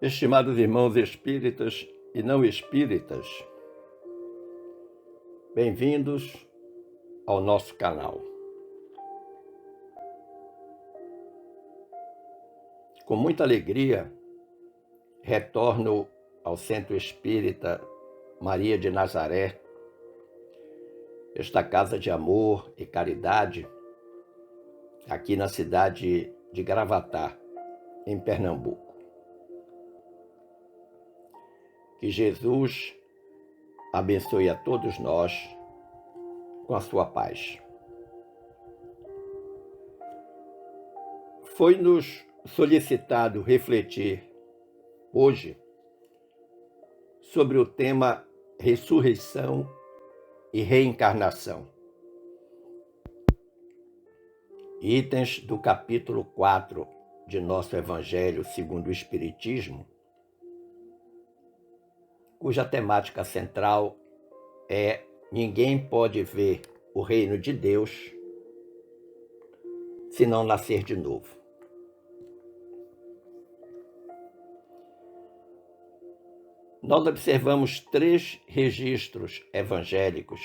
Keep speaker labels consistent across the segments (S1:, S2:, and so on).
S1: Estimados irmãos espíritas e não espíritas, bem-vindos ao nosso canal. Com muita alegria, retorno ao Centro Espírita Maria de Nazaré, esta casa de amor e caridade, aqui na cidade de Gravatá, em Pernambuco. Que Jesus abençoe a todos nós com a sua paz. Foi-nos solicitado refletir hoje sobre o tema ressurreição e reencarnação. Itens do capítulo 4 de nosso Evangelho segundo o Espiritismo, cuja temática central é: ninguém pode ver o reino de Deus se não nascer de novo. Nós observamos 3 registros evangélicos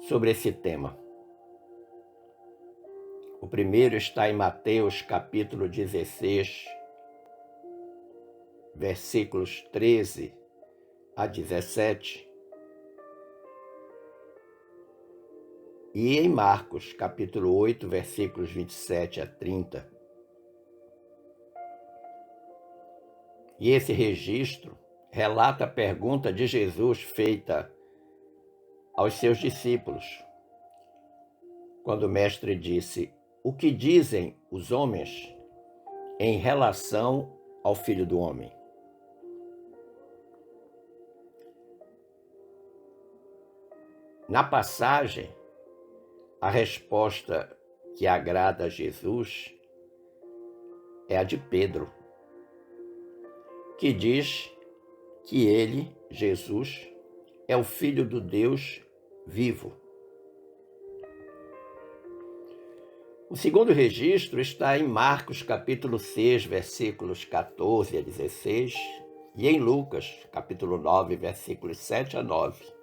S1: sobre esse tema. O primeiro está em Mateus capítulo 16, versículos 13 a 17, e em Marcos capítulo 8, versículos 27 a 30. E esse registro relata a pergunta de Jesus feita aos seus discípulos, quando o mestre disse: "O que dizem os homens em relação ao Filho do Homem?" Na passagem, a resposta que agrada a Jesus é a de Pedro, que diz que ele, Jesus, é o Filho do Deus vivo. O segundo registro está em Marcos capítulo 6, versículos 14 a 16, e em Lucas capítulo 9, versículos 7 a 9.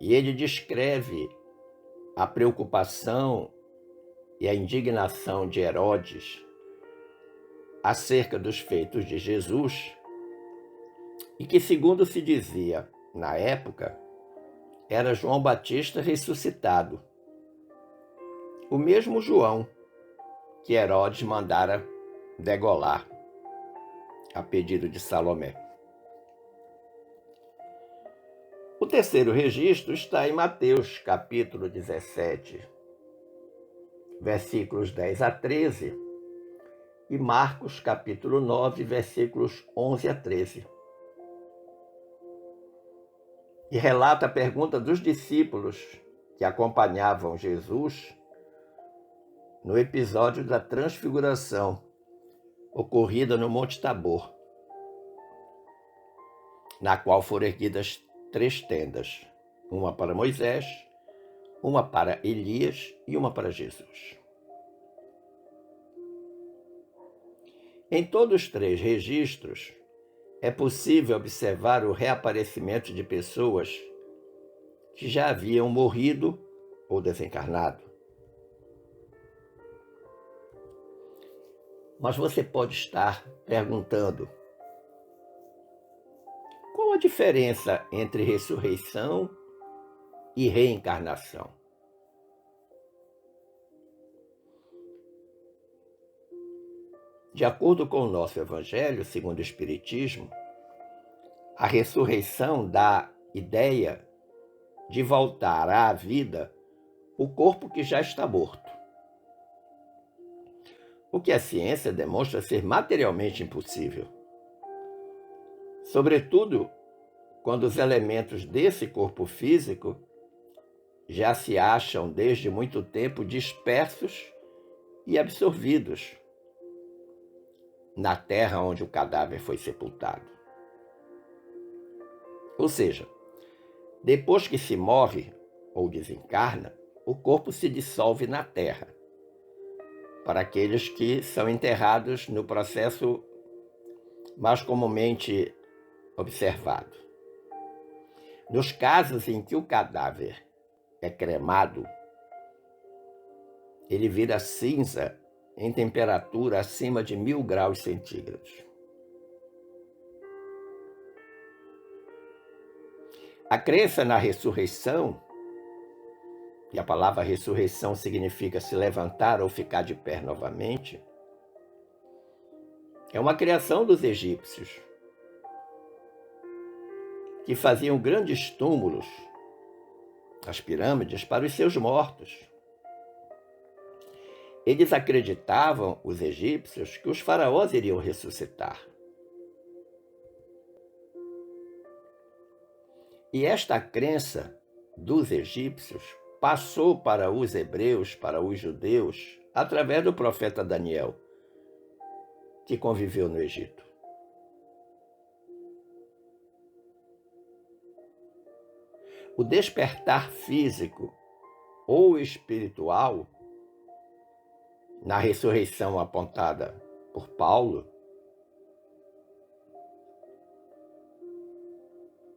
S1: E ele descreve a preocupação e a indignação de Herodes acerca dos feitos de Jesus, e que, segundo se dizia na época, era João Batista ressuscitado, o mesmo João que Herodes mandara degolar a pedido de Salomé. O terceiro registro está em Mateus capítulo 17, versículos 10 a 13, e Marcos capítulo 9, versículos 11 a 13. E relata a pergunta dos discípulos que acompanhavam Jesus no episódio da transfiguração, ocorrida no Monte Tabor, na qual foram erguidas 3 tendas, uma para Moisés, uma para Elias e uma para Jesus. Em todos os 3 registros, é possível observar o reaparecimento de pessoas que já haviam morrido ou desencarnado. Mas você pode estar perguntando: qual a diferença entre ressurreição e reencarnação? De acordo com o nosso Evangelho, segundo o Espiritismo, a ressurreição dá ideia de voltar à vida o corpo que já está morto, o que a ciência demonstra ser materialmente impossível, sobretudo quando os elementos desse corpo físico já se acham desde muito tempo dispersos e absorvidos na terra onde o cadáver foi sepultado. Ou seja, depois que se morre ou desencarna, o corpo se dissolve na terra, para aqueles que são enterrados no processo mais comumente observado. Nos casos em que o cadáver é cremado, ele vira cinza em temperatura acima de 1000 graus centígrados. A crença na ressurreição, e a palavra ressurreição significa se levantar ou ficar de pé novamente, é uma criação dos egípcios, que faziam grandes túmulos, as pirâmides, para os seus mortos. Eles acreditavam, os egípcios, que os faraós iriam ressuscitar. E esta crença dos egípcios passou para os hebreus, para os judeus, através do profeta Daniel, que conviveu no Egito. O despertar físico ou espiritual, na ressurreição apontada por Paulo,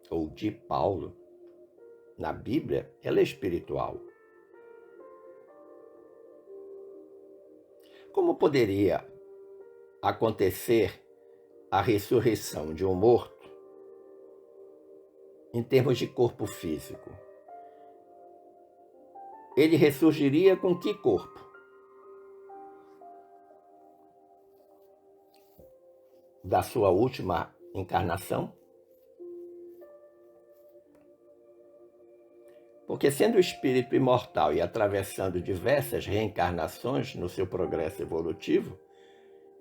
S1: ou de Paulo, na Bíblia, ela é espiritual. Como poderia acontecer a ressurreição de um morto em termos de corpo físico? Ele ressurgiria com que corpo? Da sua última encarnação? Porque sendo o espírito imortal e atravessando diversas reencarnações no seu progresso evolutivo,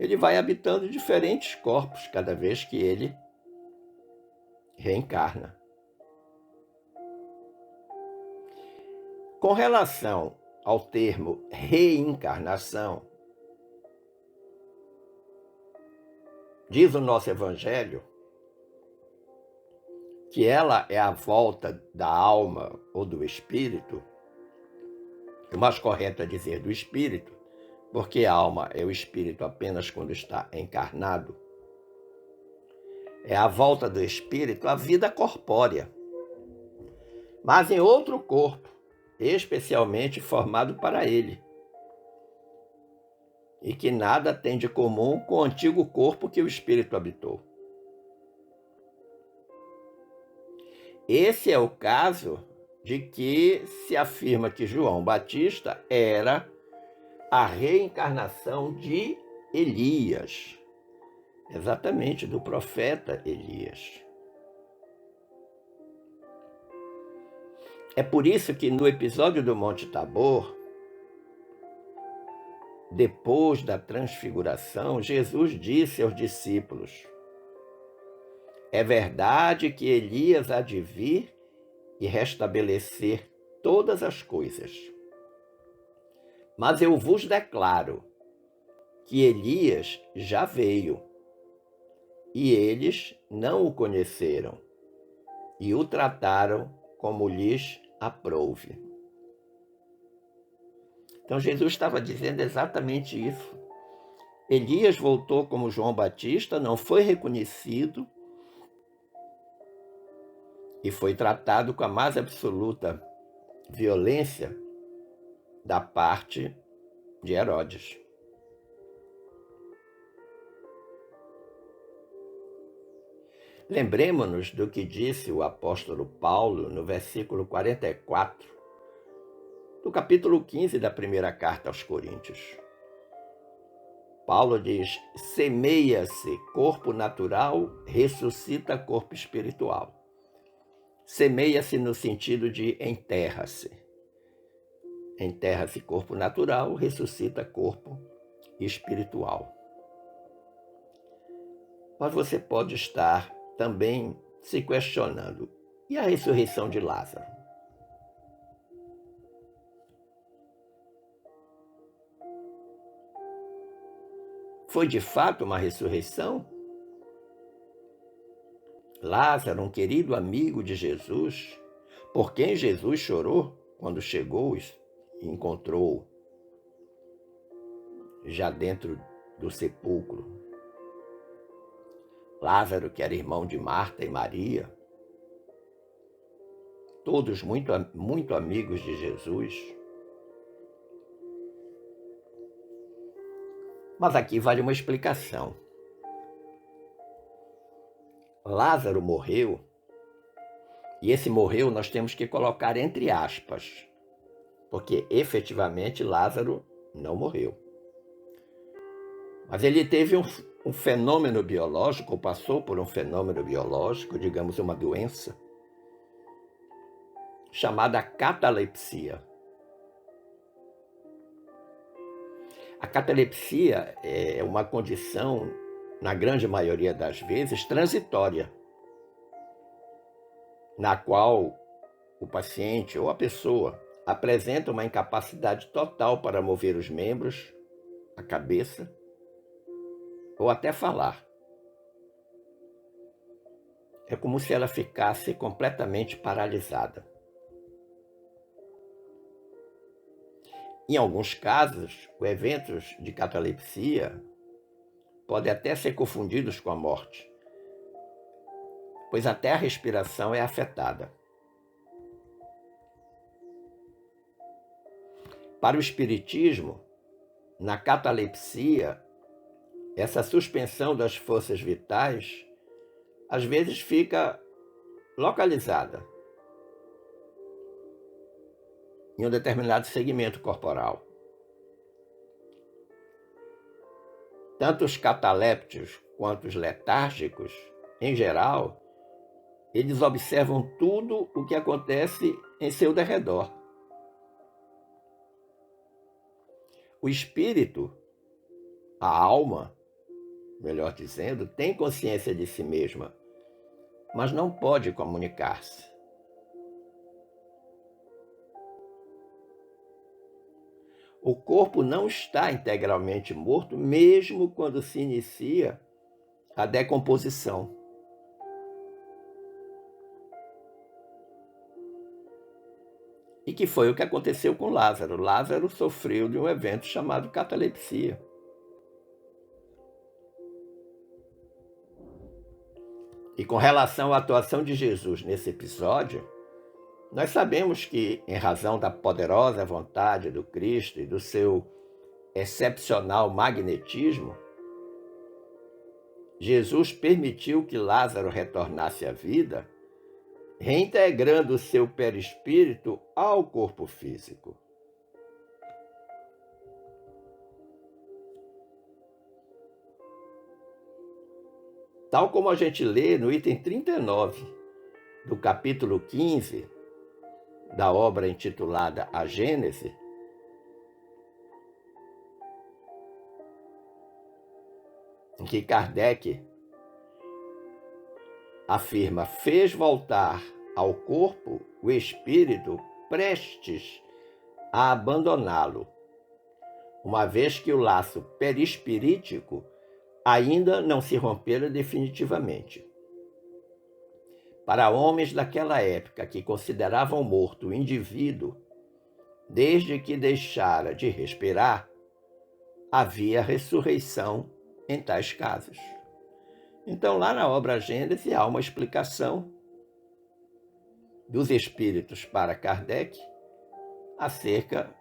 S1: ele vai habitando diferentes corpos cada vez que ele reencarna. Com relação ao termo reencarnação, diz o nosso Evangelho que ela é a volta da alma ou do espírito, o mais correto é dizer do espírito, porque a alma é o espírito apenas quando está encarnado. É a volta do espírito à vida corpórea, mas em outro corpo, especialmente formado para ele, e que nada tem de comum com o antigo corpo que o espírito habitou. Esse é o caso de que se afirma que João Batista era a reencarnação de Elias, exatamente do profeta Elias. É por isso que no episódio do Monte Tabor, depois da transfiguração, Jesus disse aos discípulos: é verdade que Elias há de vir e restabelecer todas as coisas. Mas eu vos declaro que Elias já veio, e eles não o conheceram, e o trataram como lhes aprouve. Então Jesus estava dizendo exatamente isso. Elias voltou como João Batista, não foi reconhecido e foi tratado com a mais absoluta violência da parte de Herodes. Lembremos-nos do que disse o apóstolo Paulo no versículo 44, do capítulo 15 da primeira carta aos Coríntios. Paulo diz: semeia-se corpo natural, ressuscita corpo espiritual. Semeia-se no sentido de enterra-se. Enterra-se corpo natural, ressuscita corpo espiritual. Mas você pode estar também se questionando: e a ressurreição de Lázaro? Foi de fato uma ressurreição? Lázaro, um querido amigo de Jesus, por quem Jesus chorou quando chegou e encontrou já dentro do sepulcro. Lázaro, que era irmão de Marta e Maria, todos muito amigos de Jesus. Mas aqui vale uma explicação. Lázaro morreu, e esse morreu nós temos que colocar entre aspas, porque efetivamente Lázaro não morreu. Mas ele teve um fenômeno biológico, ou passou por um fenômeno biológico, digamos uma doença, chamada catalepsia. A catalepsia é uma condição, na grande maioria das vezes, transitória, na qual o paciente ou a pessoa apresenta uma incapacidade total para mover os membros, a cabeça, ou até falar. É como se ela ficasse completamente paralisada. Em alguns casos, os eventos de catalepsia podem até ser confundidos com a morte, pois até a respiração é afetada. Para o espiritismo, na catalepsia, essa suspensão das forças vitais às vezes fica localizada em um determinado segmento corporal. Tanto os catalépticos quanto os letárgicos, em geral, eles observam tudo o que acontece em seu derredor. O espírito, a alma, melhor dizendo, tem consciência de si mesma, mas não pode comunicar-se. O corpo não está integralmente morto, mesmo quando se inicia a decomposição. E que foi o que aconteceu com Lázaro. Lázaro sofreu de um evento chamado catalepsia. E com relação à atuação de Jesus nesse episódio, nós sabemos que, em razão da poderosa vontade do Cristo e do seu excepcional magnetismo, Jesus permitiu que Lázaro retornasse à vida, reintegrando o seu perispírito ao corpo físico. Tal como a gente lê no item 39 do capítulo 15 da obra intitulada A Gênese, em que Kardec afirma: fez voltar ao corpo o espírito prestes a abandoná-lo, uma vez que o laço perispirítico ainda não se rompera definitivamente. Para homens daquela época que consideravam morto o indivíduo, desde que deixara de respirar, havia ressurreição em tais casos. Então, lá na obra Gênese, há uma explicação dos espíritos para Kardec acerca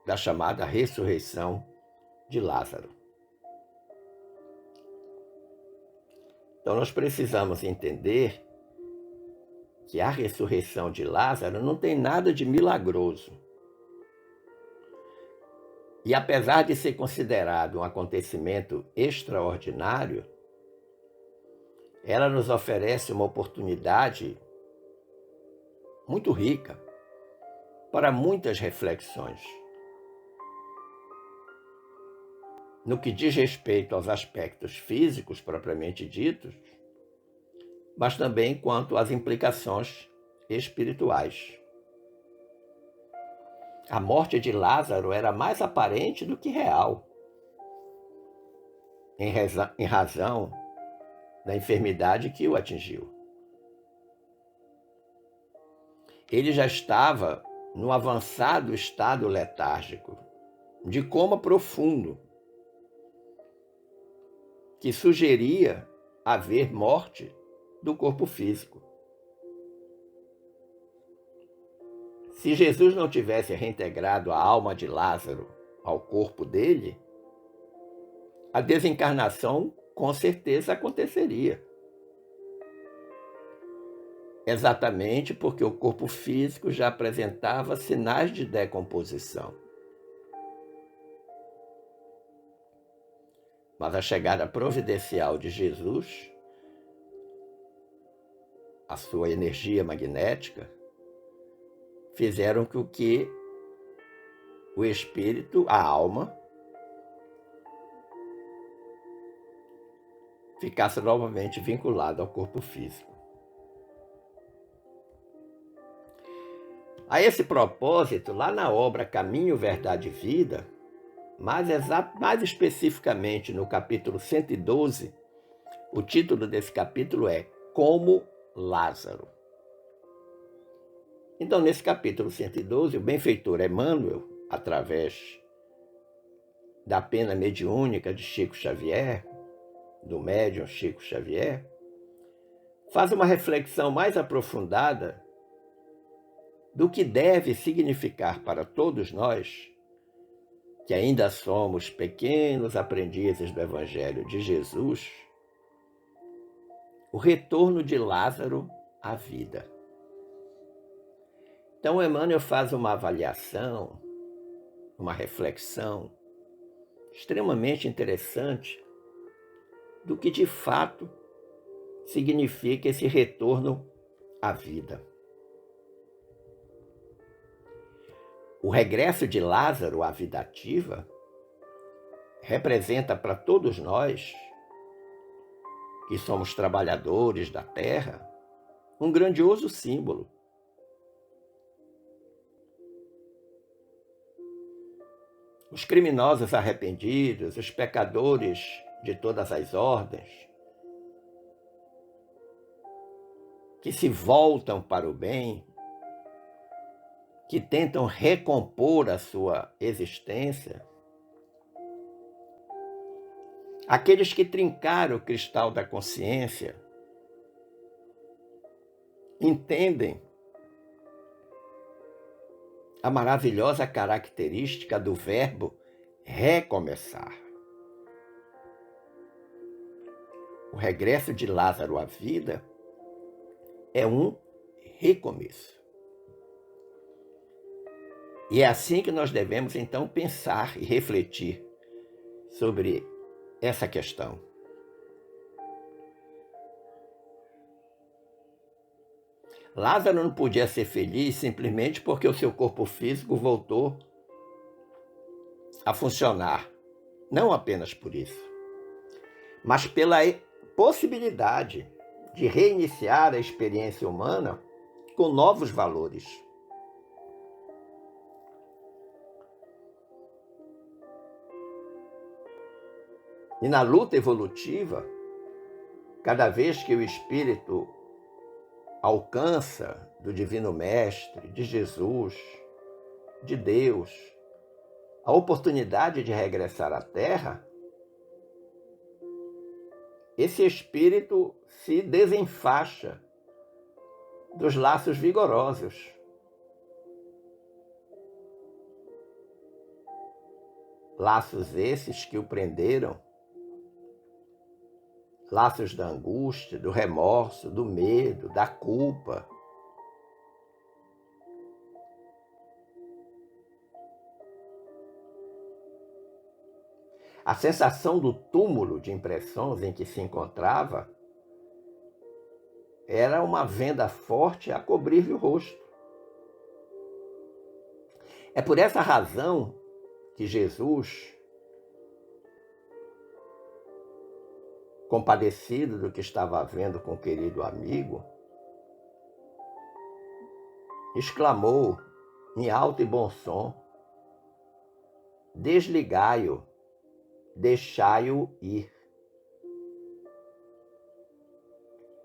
S1: da chamada ressurreição de Lázaro. Então, nós precisamos entender que a ressurreição de Lázaro não tem nada de milagroso. E apesar de ser considerado um acontecimento extraordinário, ela nos oferece uma oportunidade muito rica para muitas reflexões. No que diz respeito aos aspectos físicos propriamente ditos, mas também quanto às implicações espirituais. A morte de Lázaro era mais aparente do que real, em razão da enfermidade que o atingiu. Ele já estava no avançado estado letárgico, de coma profundo, que sugeria haver morte do corpo físico. Se Jesus não tivesse reintegrado a alma de Lázaro ao corpo dele, a desencarnação com certeza aconteceria. Exatamente porque o corpo físico já apresentava sinais de decomposição. Mas a chegada providencial de Jesus, a sua energia magnética, fizeram com que o espírito, a alma, ficasse novamente vinculado ao corpo físico. A esse propósito, lá na obra Caminho, Verdade e Vida, mais especificamente no capítulo 112, o título desse capítulo é Como Lázaro. Então, nesse capítulo 112, o benfeitor Emmanuel, através da pena mediúnica de Chico Xavier, do médium Chico Xavier, faz uma reflexão mais aprofundada do que deve significar para todos nós, que ainda somos pequenos aprendizes do Evangelho de Jesus, o retorno de Lázaro à vida. Então, Emmanuel faz uma avaliação, uma reflexão extremamente interessante do que de fato significa esse retorno à vida. O regresso de Lázaro à vida ativa representa para todos nós, que somos trabalhadores da terra, um grandioso símbolo. Os criminosos arrependidos, os pecadores de todas as ordens, que se voltam para o bem, que tentam recompor a sua existência, aqueles que trincaram o cristal da consciência, entendem a maravilhosa característica do verbo recomeçar. O regresso de Lázaro à vida é um recomeço. E é assim que nós devemos, então, pensar e refletir sobre essa questão. Lázaro não podia ser feliz simplesmente porque o seu corpo físico voltou a funcionar. Não apenas por isso, mas pela possibilidade de reiniciar a experiência humana com novos valores. E na luta evolutiva, cada vez que o espírito alcança do Divino Mestre, de Jesus, de Deus, a oportunidade de regressar à Terra, esse espírito se desenfaixa dos laços vigorosos. Laços esses que o prenderam, laços da angústia, do remorso, do medo, da culpa. A sensação do túmulo de impressões em que se encontrava era uma venda forte a cobrir-lhe o rosto. É por essa razão que Jesus, compadecido do que estava vendo com o querido amigo, exclamou em alto e bom som: desligai-o, deixai-o ir.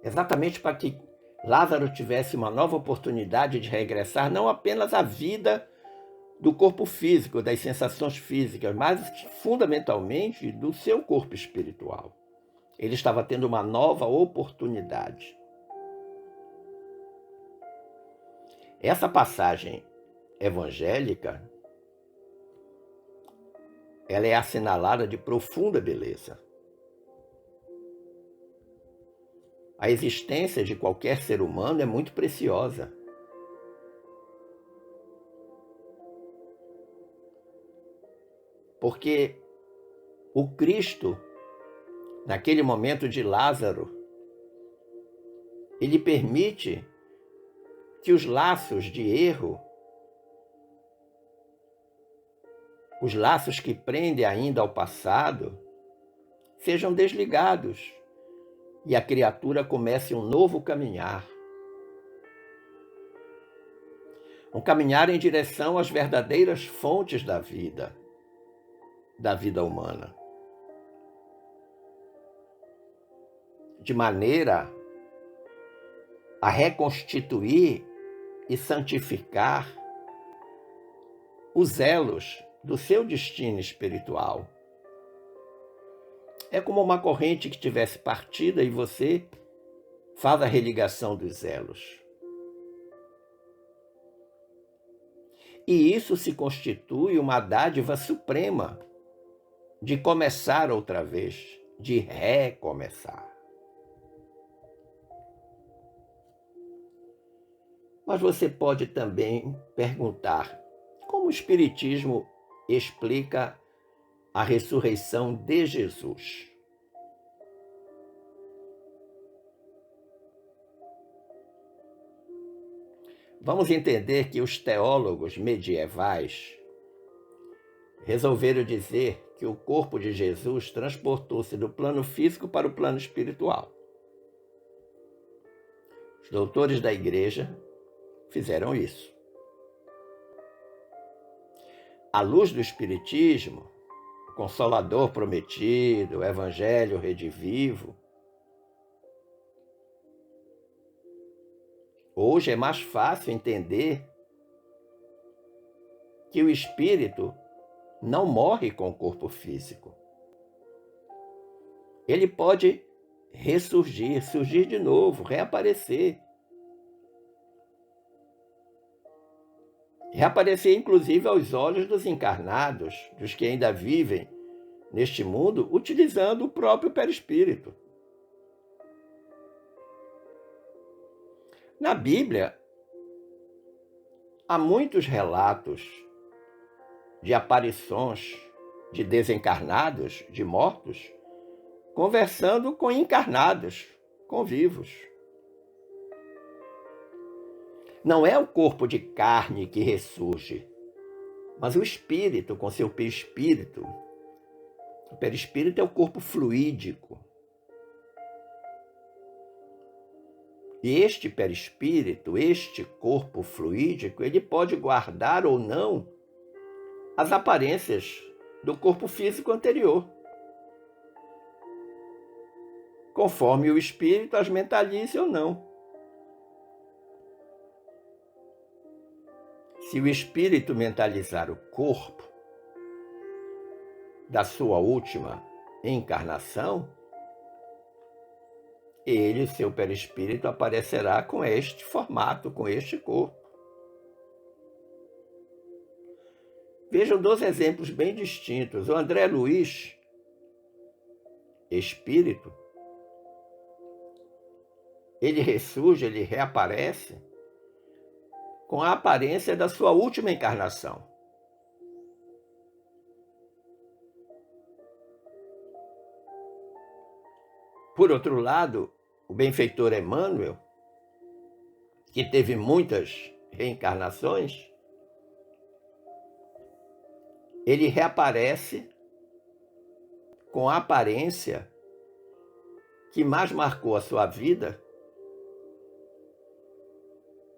S1: Exatamente para que Lázaro tivesse uma nova oportunidade de regressar não apenas à vida do corpo físico, das sensações físicas, mas fundamentalmente do seu corpo espiritual. Ele estava tendo uma nova oportunidade. Essa passagem evangélica, ela é assinalada de profunda beleza. A existência de qualquer ser humano é muito preciosa. Porque o Cristo, naquele momento de Lázaro, ele permite que os laços de erro, os laços que prendem ainda ao passado, sejam desligados e a criatura comece um novo caminhar. Um caminhar em direção às verdadeiras fontes da vida humana. De maneira a reconstituir e santificar os elos do seu destino espiritual. É como uma corrente que tivesse partida e você faz a religação dos elos. E isso se constitui uma dádiva suprema de começar outra vez, de recomeçar. Mas você pode também perguntar como o Espiritismo explica a ressurreição de Jesus. Vamos entender que os teólogos medievais resolveram dizer que o corpo de Jesus transportou-se do plano físico para o plano espiritual. Os doutores da Igreja fizeram isso. À luz do Espiritismo, o Consolador prometido, o Evangelho redivivo, hoje é mais fácil entender que o espírito não morre com o corpo físico. Ele pode ressurgir, surgir de novo, reaparecer. Reaparecer, inclusive, aos olhos dos encarnados, dos que ainda vivem neste mundo, utilizando o próprio perispírito. Na Bíblia, há muitos relatos de aparições de desencarnados, de mortos, conversando com encarnados, com vivos. Não é o corpo de carne que ressurge, mas o espírito, com seu perispírito. O perispírito é o corpo fluídico. E este perispírito, este corpo fluídico, ele pode guardar ou não as aparências do corpo físico anterior, conforme o espírito as mentalize ou não. Se o espírito mentalizar o corpo da sua última encarnação, ele, seu perispírito, aparecerá com este formato, com este corpo. Vejam dois exemplos bem distintos. O André Luiz, espírito, ele ressurge, ele reaparece com a aparência da sua última encarnação. Por outro lado, o benfeitor Emmanuel, que teve muitas reencarnações, ele reaparece com a aparência que mais marcou a sua vida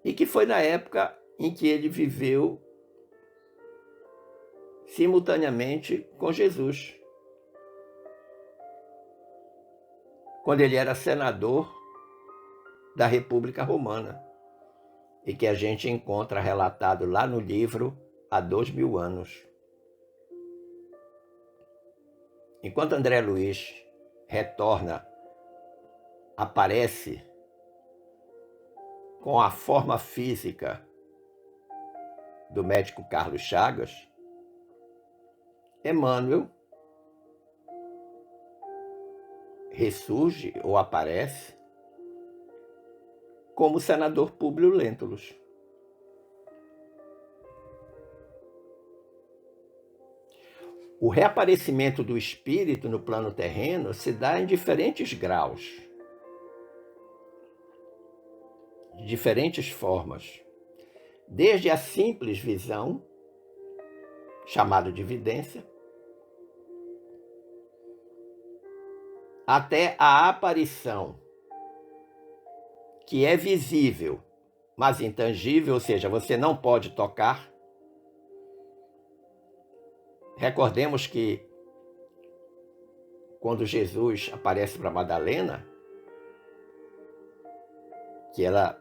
S1: e que foi na época em que ele viveu simultaneamente com Jesus, quando ele era senador da República Romana, e que a gente encontra relatado lá no livro há 2000 anos. Enquanto André Luiz retorna, aparece com a forma física do médico Carlos Chagas, Emmanuel ressurge ou aparece como senador Públio Lentulus. O reaparecimento do espírito no plano terreno se dá em diferentes graus, de diferentes formas, desde a simples visão, chamada de vidência, até a aparição, que é visível, mas intangível, ou seja, você não pode tocar. Recordemos que quando Jesus aparece para Madalena, que ela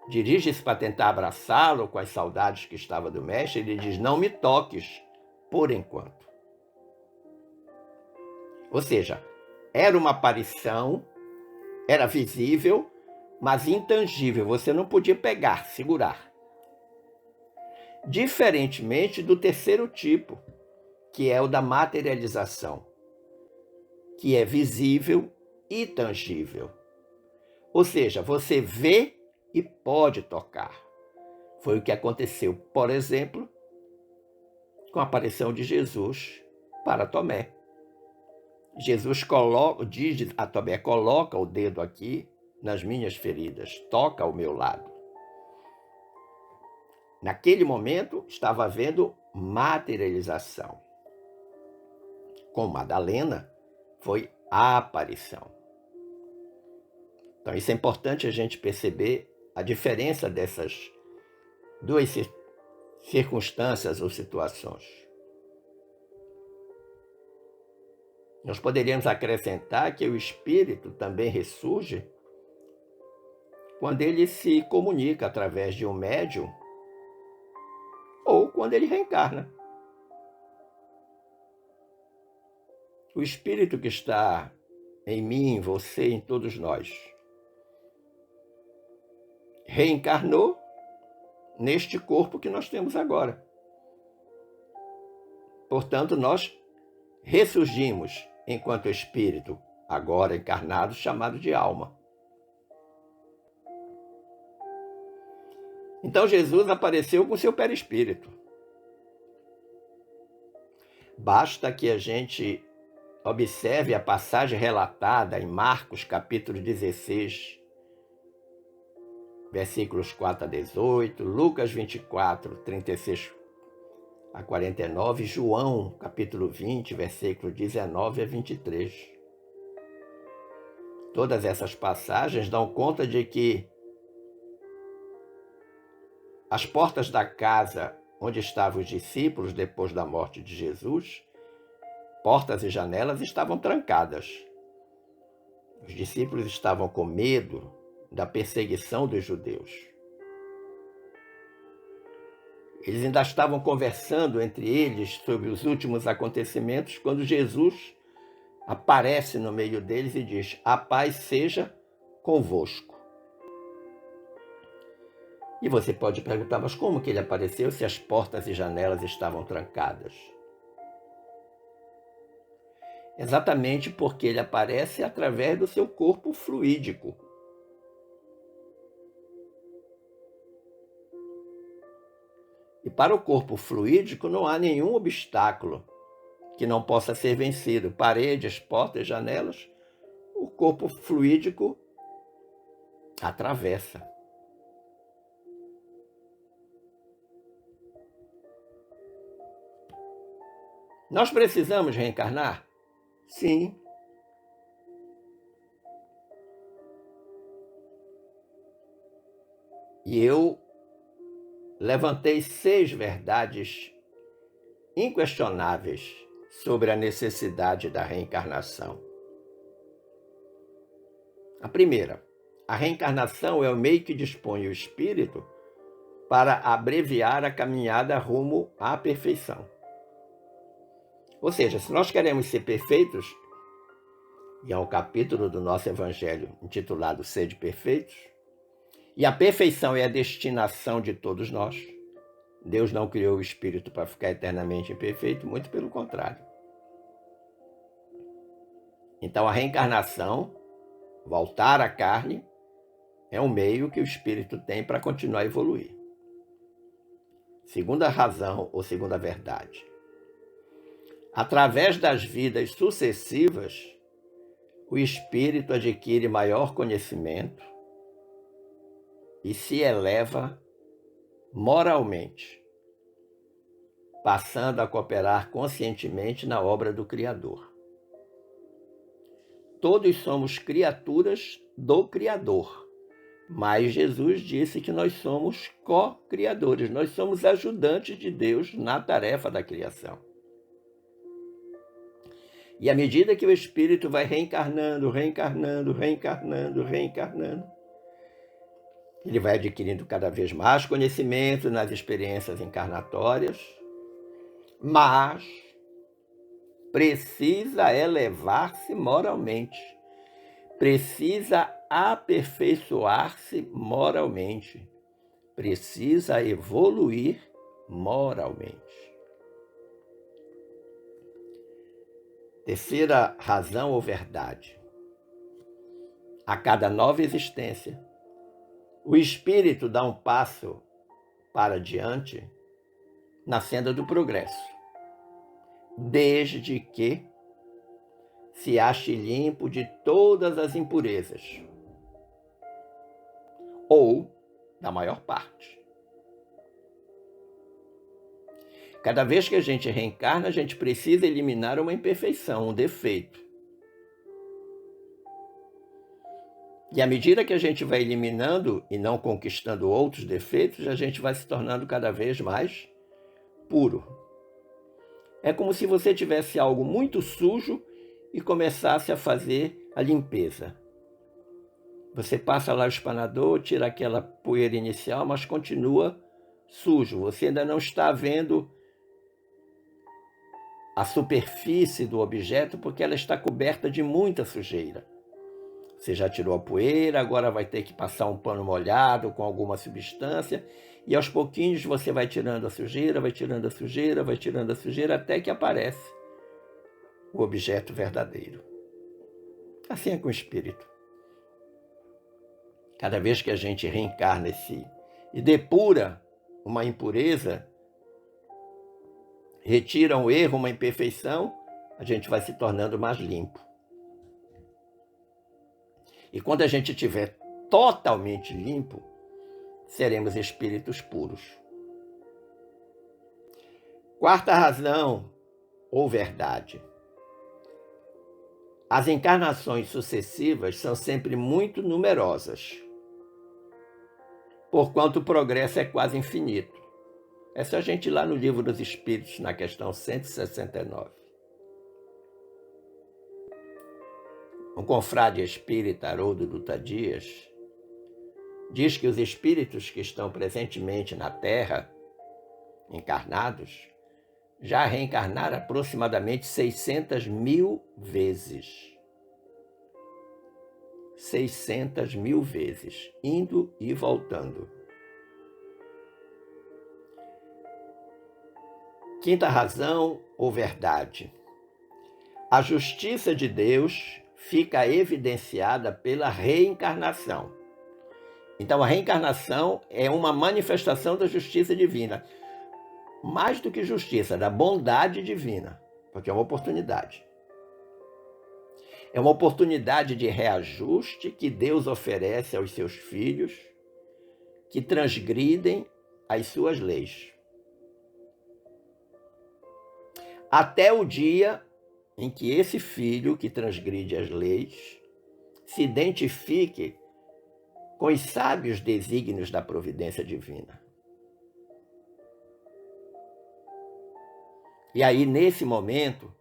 S1: dirige-se para tentar abraçá-lo com as saudades que estava do mestre, ele diz: não me toques por enquanto. Ou seja, era uma aparição, era visível, mas intangível, você não podia pegar, segurar. Diferentemente do terceiro tipo, que é o da materialização, que é visível e tangível. Ou seja, você vê e pode tocar. Foi o que aconteceu, por exemplo, com a aparição de Jesus para Tomé. Jesus diz a Tomé: coloca o dedo aqui nas minhas feridas, toca ao meu lado. Naquele momento estava havendo materialização. Com Madalena foi a aparição. Então isso é importante a gente perceber a diferença dessas duas circunstâncias ou situações. Nós poderíamos acrescentar que o espírito também ressurge quando ele se comunica através de um médium ou quando ele reencarna. O espírito que está em mim, em você, em todos nós, reencarnou neste corpo que nós temos agora. Portanto, nós ressurgimos enquanto espírito, agora encarnado, chamado de alma. Então Jesus apareceu com seu perispírito. Basta que a gente observe a passagem relatada em Marcos, capítulo 16, versículos 4 a 18, Lucas 24, 36 a 49, João, capítulo 20, versículo 19 a 23. Todas essas passagens dão conta de que as portas da casa onde estavam os discípulos depois da morte de Jesus, portas e janelas estavam trancadas. Os discípulos estavam com medo da perseguição dos judeus. Eles ainda estavam conversando entre eles sobre os últimos acontecimentos quando Jesus aparece no meio deles e diz: a paz seja convosco. E você pode perguntar: mas como que ele apareceu se as portas e janelas estavam trancadas? Exatamente porque ele aparece através do seu corpo fluídico. E para o corpo fluídico não há nenhum obstáculo que não possa ser vencido. Paredes, portas, janelas, o corpo fluídico atravessa. Nós precisamos reencarnar? Sim. E eu levantei 6 verdades inquestionáveis sobre a necessidade da reencarnação. A primeira: a reencarnação é o meio que dispõe o espírito para abreviar a caminhada rumo à perfeição. Ou seja, se nós queremos ser perfeitos, e é um capítulo do nosso Evangelho intitulado Sede Perfeitos, e a perfeição é a destinação de todos nós. Deus não criou o espírito para ficar eternamente imperfeito, muito pelo contrário. Então a reencarnação, voltar à carne, é um meio que o espírito tem para continuar a evoluir. Segunda razão ou segunda verdade. Através das vidas sucessivas, o espírito adquire maior conhecimento e se eleva moralmente, passando a cooperar conscientemente na obra do Criador. Todos somos criaturas do Criador, mas Jesus disse que nós somos co-criadores, nós somos ajudantes de Deus na tarefa da criação. E à medida que o espírito vai reencarnando, ele vai adquirindo cada vez mais conhecimento nas experiências encarnatórias, mas precisa elevar-se moralmente, precisa aperfeiçoar-se moralmente, precisa evoluir moralmente. Terceira razão ou verdade. A cada nova existência, o espírito dá um passo para diante na senda do progresso, desde que se ache limpo de todas as impurezas, ou da maior parte. Cada vez que a gente reencarna, a gente precisa eliminar uma imperfeição, um defeito. E à medida que a gente vai eliminando e não conquistando outros defeitos, a gente vai se tornando cada vez mais puro. É como se você tivesse algo muito sujo e começasse a fazer a limpeza. Você passa lá o espanador, tira aquela poeira inicial, mas continua sujo. Você ainda não está vendo a superfície do objeto porque ela está coberta de muita sujeira. Você já tirou a poeira, agora vai ter que passar um pano molhado com alguma substância e aos pouquinhos você vai tirando a sujeira, até que aparece o objeto verdadeiro. Assim é com o espírito. Cada vez que a gente reencarna e depura uma impureza, retira um erro, uma imperfeição, a gente vai se tornando mais limpo. E quando a gente estiver totalmente limpo, seremos espíritos puros. Quarta razão ou verdade. As encarnações sucessivas são sempre muito numerosas, porquanto o progresso é quase infinito. É só a gente ir lá no Livro dos Espíritos, na questão 169. O confrade espírita Haroldo Dutra Dias diz que os espíritos que estão presentemente na Terra, encarnados, já reencarnaram aproximadamente 600 mil vezes. 600 mil vezes, indo e voltando. Quinta razão ou verdade. A justiça de Deus fica evidenciada pela reencarnação. Então, a reencarnação é uma manifestação da justiça divina. Mais do que justiça, da bondade divina, porque é uma oportunidade. É uma oportunidade de reajuste que Deus oferece aos seus filhos que transgridem as suas leis. Até o dia em que esse filho que transgride as leis se identifique com os sábios desígnios da providência divina. E aí, nesse momento,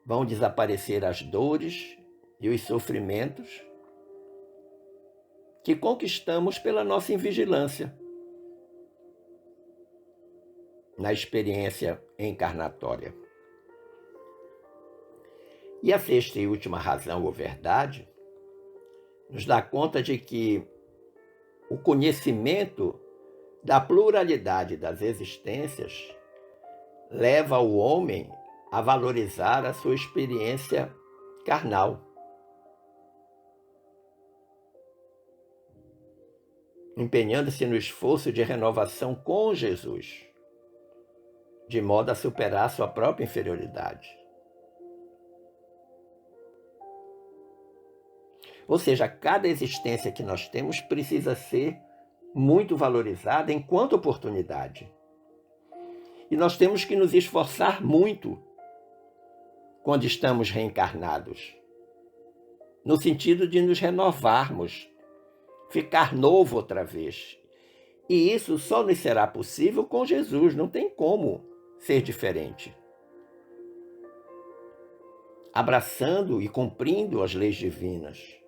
S1: vão desaparecer as dores e os sofrimentos que conquistamos pela nossa invigilância, na experiência encarnatória. E a sexta e última razão ou verdade nos dá conta de que o conhecimento da pluralidade das existências leva o homem a valorizar a sua experiência carnal, empenhando-se no esforço de renovação com Jesus, de modo a superar sua própria inferioridade. Ou seja, cada existência que nós temos precisa ser muito valorizada enquanto oportunidade. E nós temos que nos esforçar muito quando estamos reencarnados, no sentido de nos renovarmos, ficar novo outra vez. E isso só nos será possível com Jesus, não tem como ser diferente. Abraçando e cumprindo as leis divinas.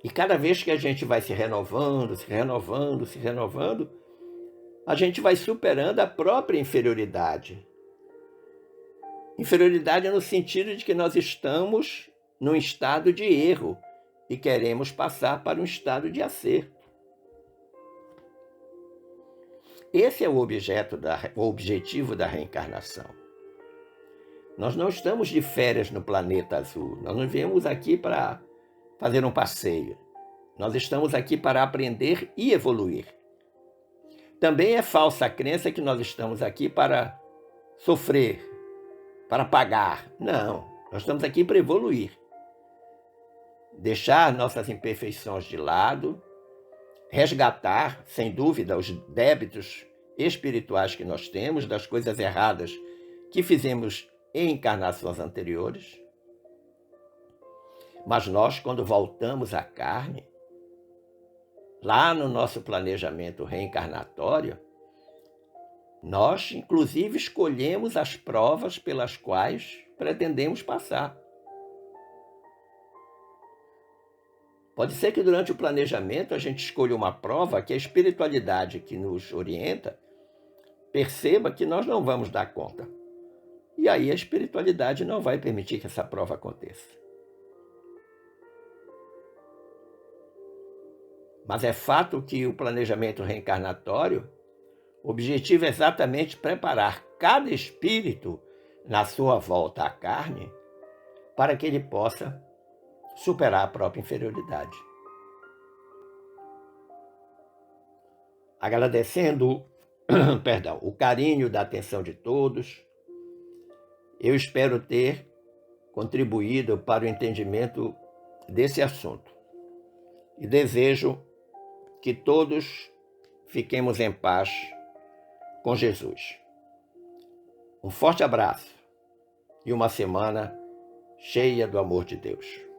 S1: E cada vez que a gente vai se renovando, a gente vai superando a própria inferioridade. Inferioridade no sentido de que nós estamos num estado de erro e queremos passar para um estado de acerto. Esse é o objetivo da reencarnação. Nós não estamos de férias no planeta azul. Nós não viemos aqui para fazer um passeio. Nós estamos aqui para aprender e evoluir. Também é falsa a crença que nós estamos aqui para sofrer, para pagar. Não, nós estamos aqui para evoluir. Deixar nossas imperfeições de lado, resgatar, sem dúvida, os débitos espirituais que nós temos, das coisas erradas que fizemos em encarnações anteriores. Mas nós, quando voltamos à carne, lá no nosso planejamento reencarnatório, nós, inclusive, escolhemos as provas pelas quais pretendemos passar. Pode ser que durante o planejamento a gente escolha uma prova que a espiritualidade que nos orienta perceba que nós não vamos dar conta. E aí a espiritualidade não vai permitir que essa prova aconteça. Mas é fato que o planejamento reencarnatório, o objetivo é exatamente preparar cada espírito na sua volta à carne para que ele possa superar a própria inferioridade. Agradecendo, o carinho da atenção de todos, eu espero ter contribuído para o entendimento desse assunto e desejo que todos fiquemos em paz com Jesus. Um forte abraço e uma semana cheia do amor de Deus.